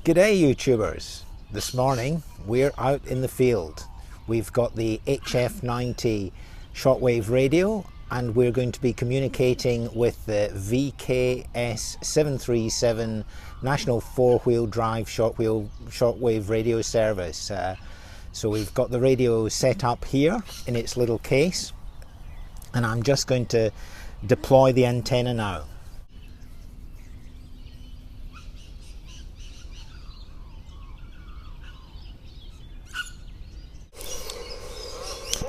G'day YouTubers! This morning we're out in the field. We've got the HF-90 shortwave radio and we're going to be communicating with the VKS737 National Four-Wheel Drive shortwave radio service. So we've got the radio set up here in its little case and I'm just going to deploy the antenna now.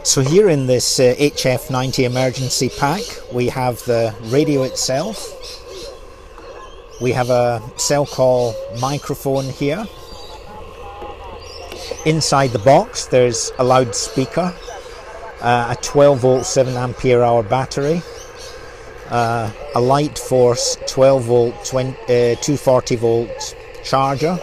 So here in this HF-90 emergency pack we have the radio itself, we have a cell call microphone here, inside the box there's a loudspeaker, a 12 volt 7 ampere hour battery, a light force 12 volt 240 volt charger,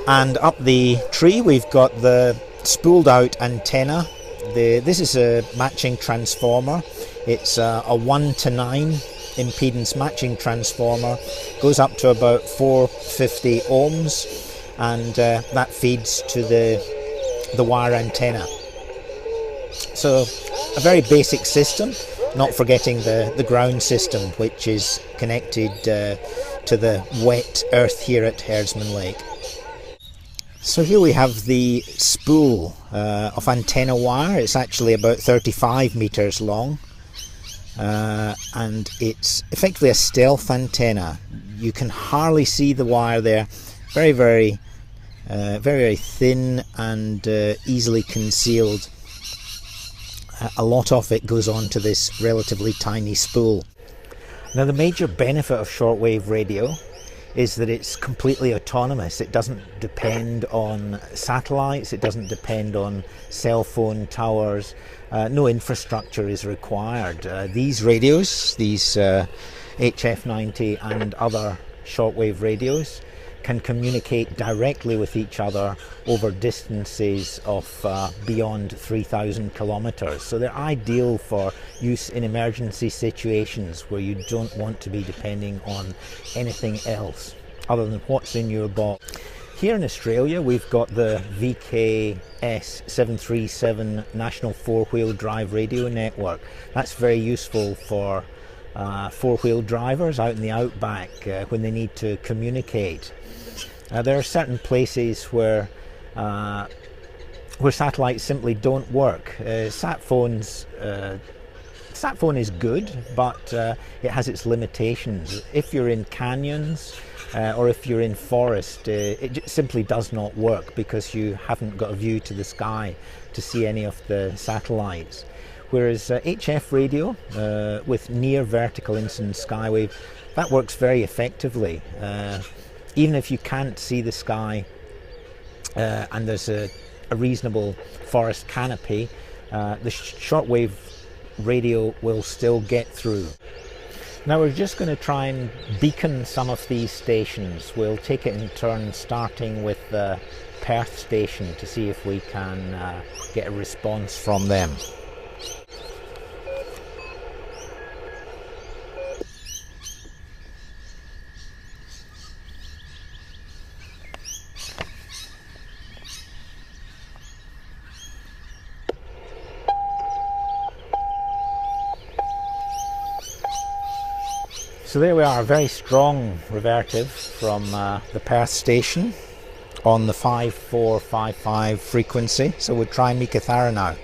and up the tree we've got the spooled out antenna. This is a matching transformer. It's a 1:9 impedance matching transformer, goes up to about 450 ohms, and that feeds to the wire antenna. So a very basic system, not forgetting the ground system, which is connected to the wet earth here at Herdsman Lake. So here we have the spool of antenna wire. It's actually about 35 meters long, and it's effectively a stealth antenna. You can hardly see the wire there. Very thin and easily concealed. A lot of it goes on to this relatively tiny spool. Now the major benefit of shortwave radio is that it's completely autonomous. It doesn't depend on satellites, it doesn't depend on cell phone towers, no infrastructure is required. These radios, these HF-90 and other shortwave radios, can communicate directly with each other over distances of beyond 3,000 kilometers. So they're ideal for use in emergency situations where you don't want to be depending on anything else other than what's in your box. Here in Australia we've got the VKS737 National Four-Wheel Drive Radio Network. That's very useful for four-wheel drivers out in the outback when they need to communicate. There are certain places where satellites simply don't work. Sat phone is good, but it has its limitations. If you're in canyons or if you're in forest, it simply does not work because you haven't got a view to the sky to see any of the satellites. Whereas HF radio with near vertical incidence skywave, that works very effectively. Even if you can't see the sky and there's a reasonable forest canopy, the shortwave radio will still get through. Now we're just going to try and beacon some of these stations. We'll take it in turn, starting with the Perth station to see if we can get a response from them. So there we are, a very strong revertive from the Perth station on the 5455 frequency. So we'll try Meekathara now.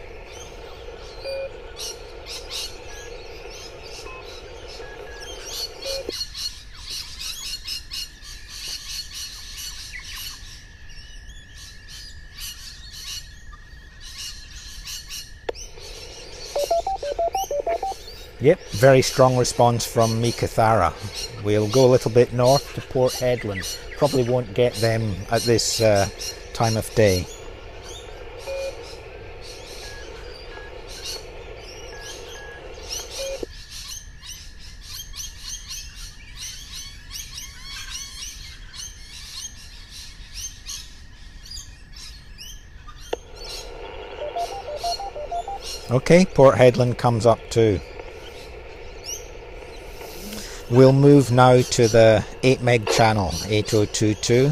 Yep, very strong response from Meekathara. We'll go a little bit north to Port Hedland. Probably won't get them at this time of day. Okay, Port Hedland comes up too. We'll move now to the 8 meg channel, 8022.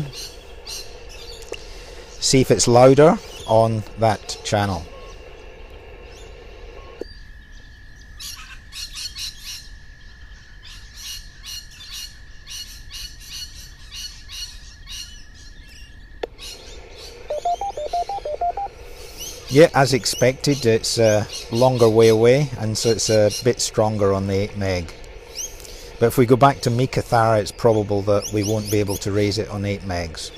See if it's louder on that channel. Yeah, as expected, it's a longer way away, and so it's a bit stronger on the 8 meg. But if we go back to Meekathara, it's probable that we won't be able to raise it on 8 megs.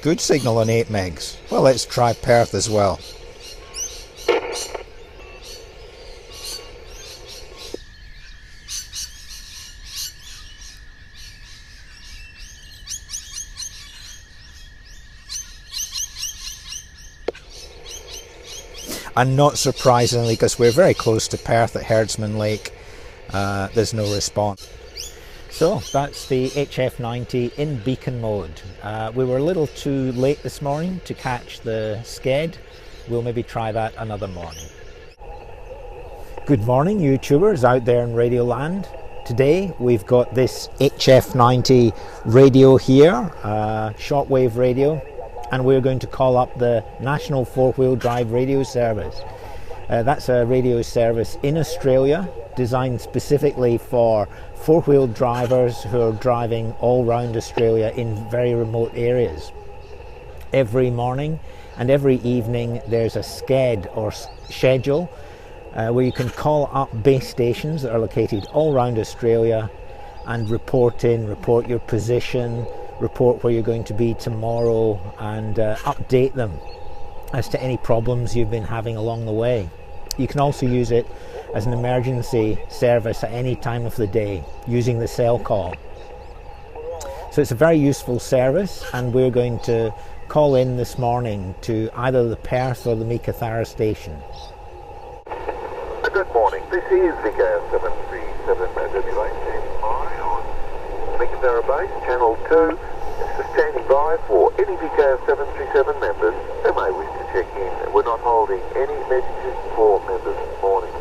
Good signal on 8 megs. Well, let's try Perth as well. And not surprisingly, because we're very close to Perth at Herdsman Lake, there's no response. So that's the HF-90 in beacon mode. We were a little too late this morning to catch the sked. We'll maybe try that another morning. Good morning, YouTubers out there in Radio Land. Today we've got this HF-90 radio here, shortwave radio, and we're going to call up the National Four-Wheel Drive Radio Service. That's a radio service in Australia, designed specifically for four-wheel drivers who are driving all around Australia in very remote areas. Every morning and every evening there's a sked or schedule where you can call up base stations that are located all around Australia and report your position, report where you're going to be tomorrow, and update them as to any problems you've been having along the way. You can also use it as an emergency service at any time of the day using the cell call. So it's a very useful service, and we're going to call in this morning to either the Perth or the Meekathara station. Good morning, this is VKS737 on Meekathara base, channel 2. Standing by for any VKS737 members who may wish to check in. We're not holding any messages for members this morning.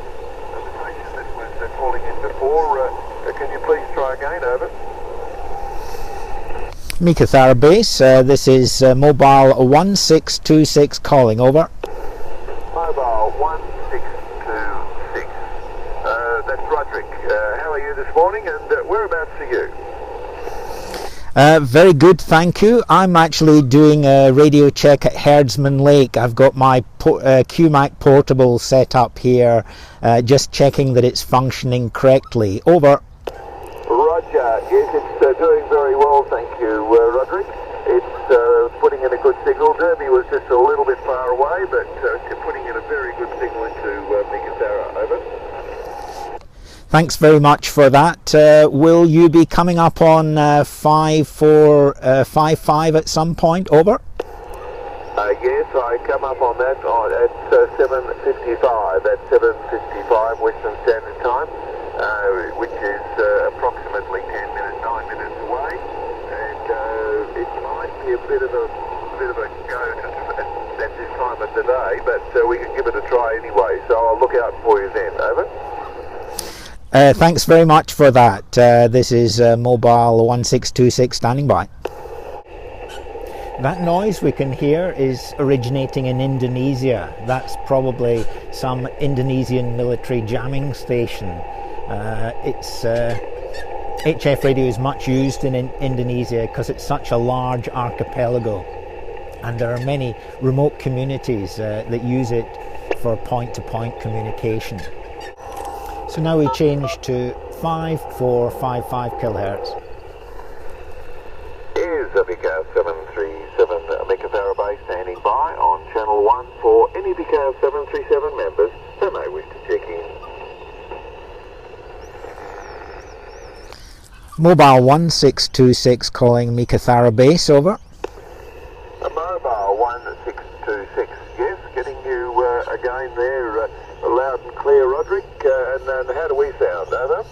Invitation that was calling in before. Can you please try again? Over. Meekathara base, this is mobile 1626 calling. Over. Mobile 1626. That's Roderick. How are you this morning, and whereabouts are you? Very good, thank you. I'm actually doing a radio check at Herdsman Lake. I've got my QMAC portable set up here, just checking that it's functioning correctly. Over. Roger. Yes, it's doing very well, thank you, Roderick. It's putting in a good signal. Derby was just a little bit far away, but putting in a very good signal into Meekathara. Over. Thanks very much for that. Will you be coming up on 5455 at some point? Over. Yes, I come up on that at 7:55. That's 7:55 Western Standard Time, which is approximately 9 minutes away, and it might be a bit of a go at this time of the day, but we can give it a try anyway. So I'll look out for you then. Over. Thanks very much for that. This is mobile 1626 standing by. That noise we can hear is originating in Indonesia. That's probably some Indonesian military jamming station. HF radio is much used in Indonesia because it's such a large archipelago, and there are many remote communities that use it for point-to-point communication. So now we change to 5455 kilohertz. Is VKS737 Meekathara base standing by on channel 1 for any VKS737 members who may wish to check in. Mobile 1626 calling Meekathara base. Over. Mobile 1626, yes, getting you you again there, loud and clear, Roderick. And how do we sound? Over?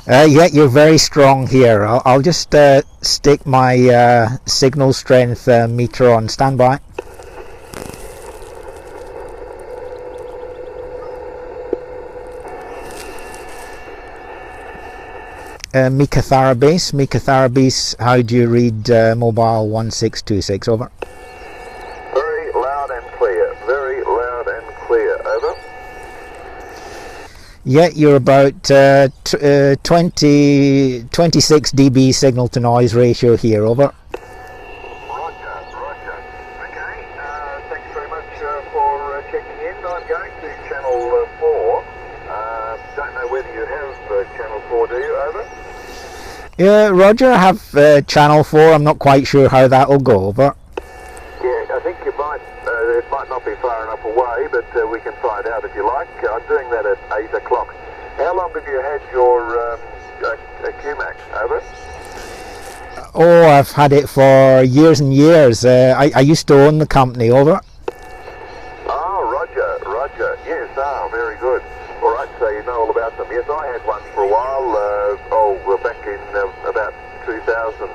Yeah, you're very strong here. I'll just stick my signal strength meter on. Stand by. Meekathara base, how do you read mobile 1626, over? Very loud and clear, very loud and clear, over. Yeah, you're about 26 dB signal to noise ratio here, over. Roger. Okay, thanks very much for checking in. I'm going to channel 4. Don't know whether you have channel 4, do you? Over? Yeah, Roger, I have channel 4. I'm not quite sure how that'll go, over. Yeah, I think you might, it might not be far enough away, but we can find out if you like. I'm doing that at 8 o'clock. How long have you had your QMAX, over? Oh, I've had it for years and years. I used to own the company, over. Oh, Roger. Yes, very good. All right, so you know all about them. Yes, I had one for a while, back in about 2000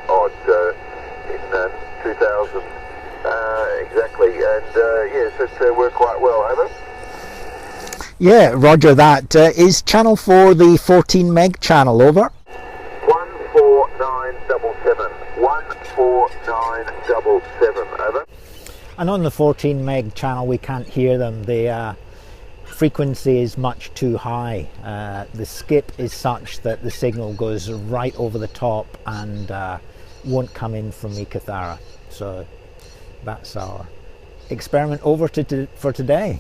odd, in 2000 exactly, and yes, it worked quite well, over. Yeah, Roger that. Is channel 4 the 14 meg channel, over? 14977. 14977, over. And on the 14 meg channel we can't hear them. The frequency is much too high. The skip is such that the signal goes right over the top and won't come in from Meekathara. So that's our experiment over for today.